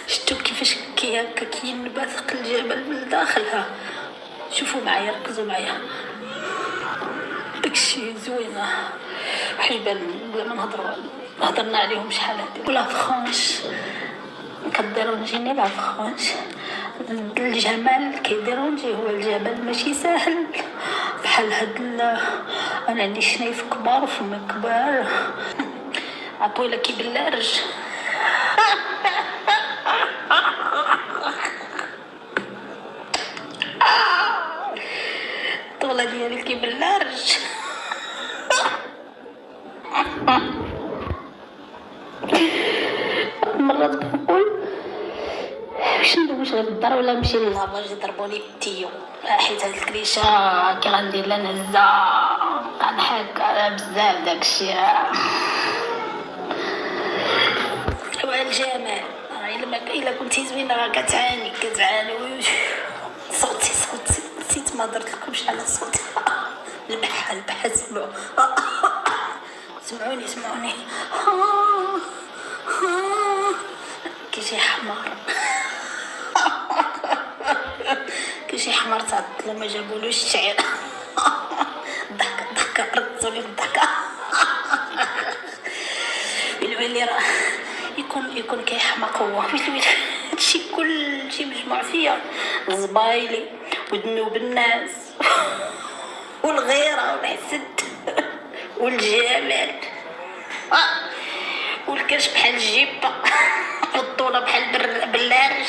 شفتوا كيفاش كي هكا كينبثق الجبل من داخلها. شوفوا معايا، ركزوا معايا، داكشي زوينه. حيبان بلا ما نهضروا، هضرنا عليهم شحال هادي. ولا فرونش كديرونجيني لا فرونش. الجمال كيديرونجي هو الجبل ماشي ساهل بحال هاد انا عندي شنايف كبار وفمي كبار، عطويله كي باللارج. الطولة ديالي كي باللارج. مرات كنقول واش ندوش غير الدار ولا نمشي للافاج يضربوني بالتيو، حيت هاد الكريشه كي غندير لها نهزه غنحك على بزاف داكشي. والجمال الا كنتي زوينه راه كتعاني صوتي نسيت ما درتلكمش على صوتي. البحر سمعوني كي شي حمار كي شي حمار تعطل ما جابولوش الشعير. ضحكه ردتولي الضحكه. بالوالي راه يكون كيحماق هو. هادشي كلشي مجموع فيا، الزبايلي وذنوب الناس والغيره والحسد والجمال والكرش بحال الجيبه والطوله بحال باللارج.